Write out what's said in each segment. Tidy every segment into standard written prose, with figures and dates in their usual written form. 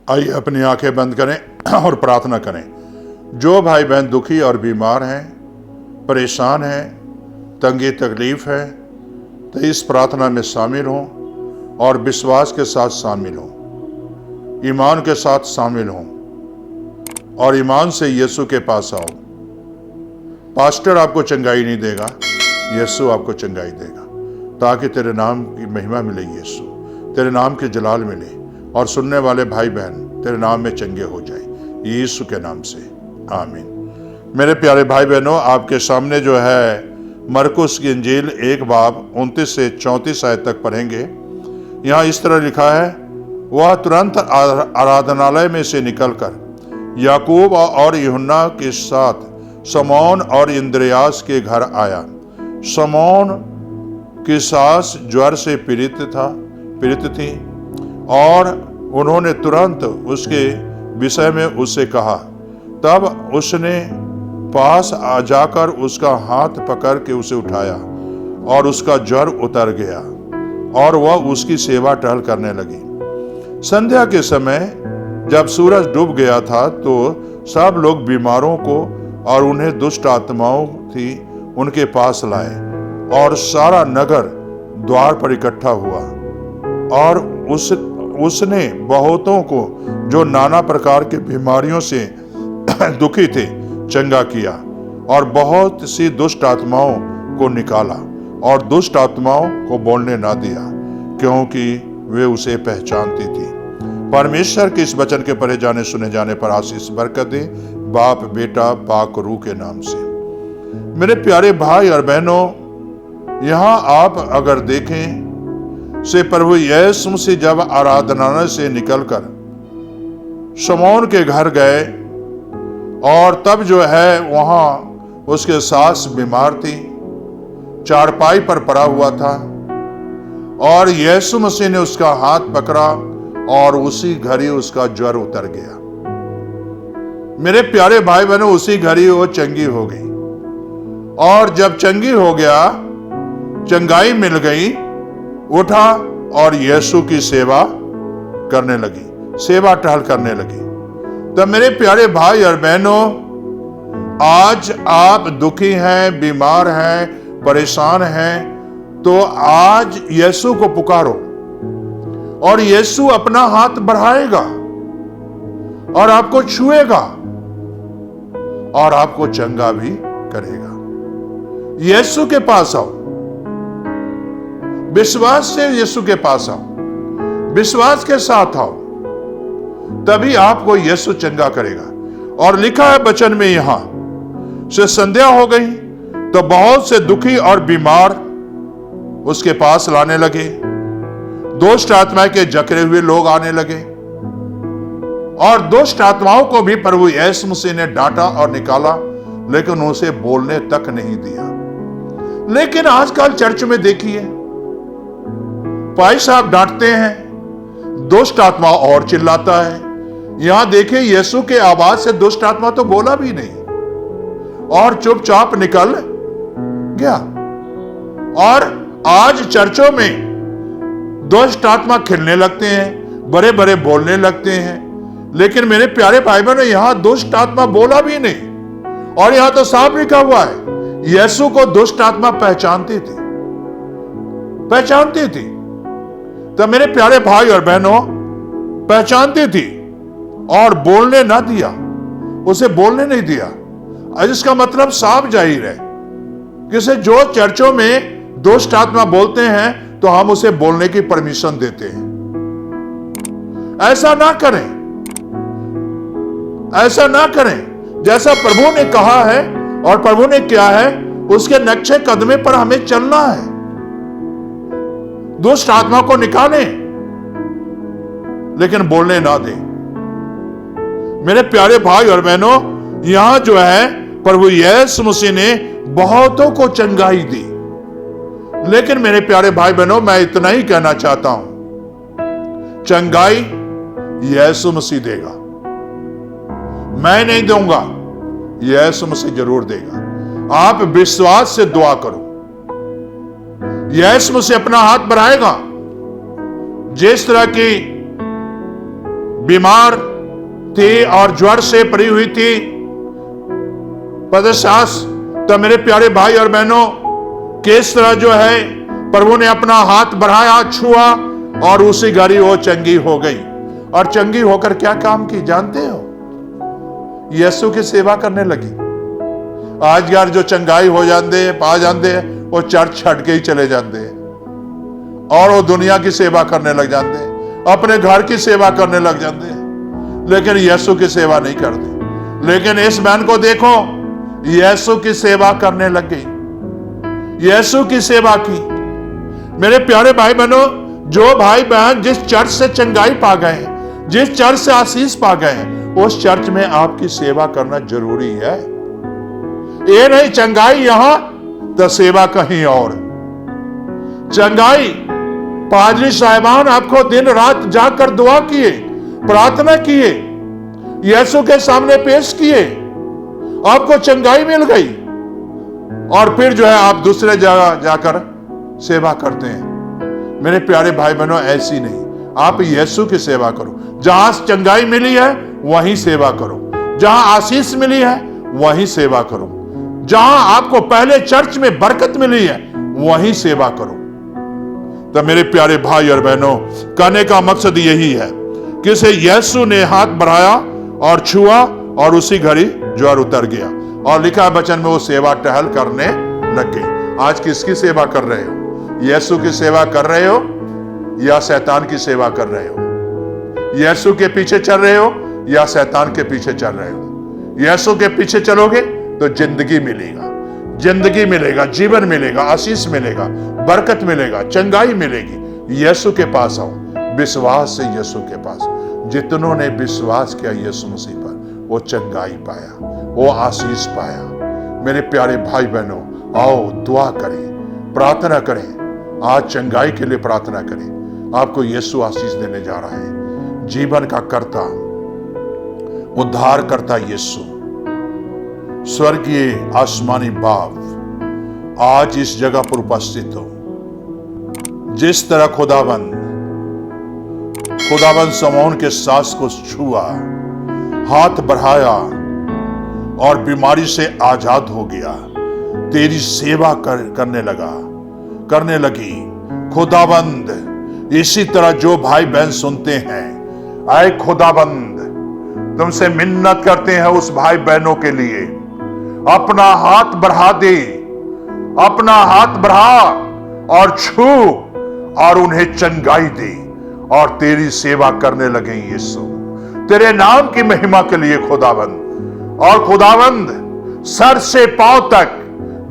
आइए अपनी आंखें बंद करें और प्रार्थना करें। जो भाई बहन दुखी और बीमार हैं, परेशान हैं, तंगी तकलीफ है, तो इस प्रार्थना में शामिल हों और विश्वास के साथ शामिल हों, ईमान के साथ शामिल हों और ईमान से यीशु के पास आओ। पास्टर आपको चंगाई नहीं देगा, यीशु आपको चंगाई देगा, ताकि तेरे नाम की महिमा मिले, यीशु तेरे नाम की जलाल मिले और सुनने वाले भाई बहन तेरे नाम में चंगे हो जाए, यीशु के नाम से, आमीन। मेरे प्यारे भाई बहनों, आपके सामने जो है मरकुस की इंजील 1 बाब 29 से 34 आयत तक पढ़ेंगे। यहाँ इस तरह लिखा है, वह तुरंत आराधनालय में से निकलकर याकूब और यूहन्ना के साथ शमौन और इंद्रियास के घर आया। शमौन की सास ज्वर से पीड़ित थी और उन्होंने तुरंत उसके विषय में उससे कहा। तब उसने पास आ जाकर उसका हाथ पकड़ के उसे उठाया और उसका ज्वर उतर गया और वह उसकी सेवा टहल करने लगी। संध्या के समय जब सूरज डूब गया था तो सब लोग बीमारों को और उन्हें दुष्ट आत्माओं थी उनके पास लाए और सारा नगर द्वार पर इकट्ठा हुआ और उसने बहुतों को जो नाना प्रकार की बीमारियों से दुखी थे चंगा किया और बहुत सी दुष्ट आत्माओं को निकाला और दुष्ट आत्माओं को बोलने ना दिया, क्योंकि वे उसे पहचानती थी। परमेश्वर के इस वचन के पढ़े जाने सुने जाने पर आशीष बरकत दे, बाप बेटा पाक रूह के नाम से। मेरे प्यारे भाई और बहनों, यहाँ आप अगर देखें से प्रभु यीशु मसीह जब आराधनालय से निकलकर शमौन के घर गए और तब जो है वहां उसके सास बीमार थी, चारपाई पर पड़ा हुआ था और यीशु मसीह ने उसका हाथ पकड़ा और उसी घड़ी उसका ज्वर उतर गया। मेरे प्यारे भाई बहनों, उसी घड़ी वो चंगी हो गई और जब चंगी हो गया, चंगाई मिल गई, उठा और यीशु की सेवा करने लगी, सेवा टहल करने लगी। तो मेरे प्यारे भाई और बहनों, आज आप दुखी हैं, बीमार हैं, परेशान हैं, तो आज यीशु को पुकारो और यीशु अपना हाथ बढ़ाएगा और आपको छुएगा और आपको चंगा भी करेगा। यीशु के पास आओ, विश्वास से यीशु के पास आओ, विश्वास के साथ आओ, तभी आपको यीशु चंगा करेगा। और लिखा है वचन में, यहां से संध्या हो गई तो बहुत से दुखी और बीमार उसके पास लाने लगे, दुष्ट आत्मा के जकड़े हुए लोग आने लगे और दुष्ट आत्माओं को भी प्रभु यीशु मसीह ने डांटा और निकाला, लेकिन उसे बोलने तक नहीं दिया। लेकिन आजकल चर्च में देखिए, भाई साहब डांटते हैं, दुष्ट आत्मा और चिल्लाता है। यहां देखिए, यीशु के आवाज से दुष्ट आत्मा तो बोला भी नहीं और चुपचाप निकल गया। और आज चर्चों में दुष्ट आत्मा खिलने लगते हैं, बड़े बड़े बोलने लगते हैं, लेकिन मेरे प्यारे भाई बहनों, यहां दुष्ट आत्मा बोला भी नहीं। और यहां तो साफ लिखा हुआ है, यीशु को दुष्ट आत्मा पहचानती थी। तो मेरे प्यारे भाई और बहनों, पहचानती थी और बोलने ना दिया, उसे बोलने नहीं दिया। इसका मतलब साफ जाहिर है कि जो चर्चों में दुष्ट आत्मा बोलते हैं तो हम उसे बोलने की परमिशन देते हैं। ऐसा ना करें, ऐसा ना करें। जैसा प्रभु ने कहा है और प्रभु ने किया है, उसके नक्शे कदमे पर हमें चलना है। दुष्ट आत्मा को निकालें, लेकिन बोलने ना दें। मेरे प्यारे भाई और बहनों, यहां जो है प्रभु यीशु मसीह ने बहुतों को चंगाई दी, लेकिन मेरे प्यारे भाई बहनों, मैं इतना ही कहना चाहता हूं, चंगाई यीशु मसीह देगा, मैं नहीं दूंगा, यीशु मसीह जरूर देगा। आप विश्वास से दुआ करो, यीशु मसीह अपना हाथ बढ़ाएगा। जिस तरह की बीमार थी और ज्वर से पड़ी हुई थी पदसास। तो मेरे प्यारे भाई और बहनों, किस तरह जो है प्रभु ने अपना हाथ बढ़ाया, छुआ और उसी घड़ी वो चंगी हो गई। और चंगी होकर क्या काम की जानते हो? यीशु की सेवा करने लगी। आज यार जो चंगाई हो जाते पा जाते हैं, वो चर्च छट के ही चले जाते हैं और वो दुनिया की सेवा करने लग जाते हैं, अपने घर की सेवा करने लग जाते हैं, लेकिन यीशु की सेवा नहीं करते। लेकिन इस बहन को देखो, यीशु की सेवा करने लग गई, यीशु की सेवा की। मेरे प्यारे भाई बहनों, जो भाई बहन जिस चर्च से चंगाई पा गए, जिस चर्च से आशीष पा गए, उस चर्च में आपकी सेवा करना जरूरी है। ये नहीं चंगाई यहां तो सेवा कहीं और। चंगाई पादरी साहिबान आपको दिन रात जाकर दुआ किए, प्रार्थना किए, यीशु के सामने पेश किए, आपको चंगाई मिल गई और फिर जो है आप दूसरे जगह जाकर सेवा करते हैं। मेरे प्यारे भाई बहनों, ऐसी नहीं, आप यीशु की सेवा करो। जहां चंगाई मिली है वहीं सेवा करो, जहां आशीष मिली है वहीं सेवा करो, जहां आपको पहले चर्च में बरकत मिली है वहीं सेवा करो। तो मेरे प्यारे भाई और बहनों, कहने का मकसद यही है कि इसे यीशु ने हाथ बढ़ाया और छुआ और उसी घड़ी ज्वर उतर गया। और लिखा वचन में वो सेवा टहल करने लग गई। आज किसकी सेवा कर रहे हो? यीशु की सेवा कर रहे हो या शैतान की सेवा कर रहे हो? यीशु के पीछे चल रहे हो या शैतान के पीछे चल रहे हो? यीशु के पीछे चलोगे तो जिंदगी मिलेगा, जिंदगी मिलेगा, जीवन मिलेगा, आशीष मिलेगा, बरकत मिलेगा, चंगाई मिलेगी। यीशु के पास आओ, विश्वास से यीशु के पास। जितनों ने विश्वास किया यीशु मसीह पर, वो चंगाई पाया, वो आशीष पाया। मेरे प्यारे भाई बहनों, आओ दुआ करें, प्रार्थना करें। आज चंगाई के लिए प्रार्थना करें। आपको यीशु आशीष देने जा रहा है। जीवन का कर्ता, उद्धार करता यीशु, स्वर्गीय आसमानी बाप, आज इस जगह पर उपस्थित हो। जिस तरह खुदाबंद समौन के सांस को छुआ, हाथ बढ़ाया और बीमारी से आजाद हो गया, तेरी सेवा करने लगी। खुदाबंद इसी तरह जो भाई बहन सुनते हैं, आए खुदाबंद तुमसे मिन्नत करते हैं उस भाई बहनों के लिए, अपना हाथ बढ़ा दे, अपना हाथ बढ़ा और छू और उन्हें चंगाई दे और तेरी सेवा करने लगे यीशु, तेरे नाम की महिमा के लिए खुदाबंद। और खुदाबंद सर से पांव तक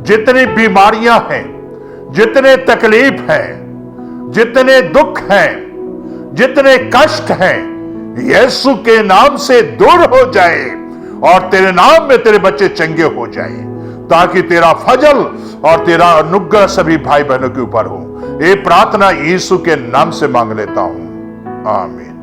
जितनी बीमारियां हैं, जितने तकलीफ हैं, जितने दुख हैं, जितने कष्ट हैं, यीशु के नाम से दूर हो जाए और तेरे नाम में तेरे बच्चे चंगे हो जाए, ताकि तेरा फजल और तेरा अनुग्रह सभी भाई बहनों के ऊपर हो। ये प्रार्थना यीशु के नाम से मांग लेता हूं, आमीन।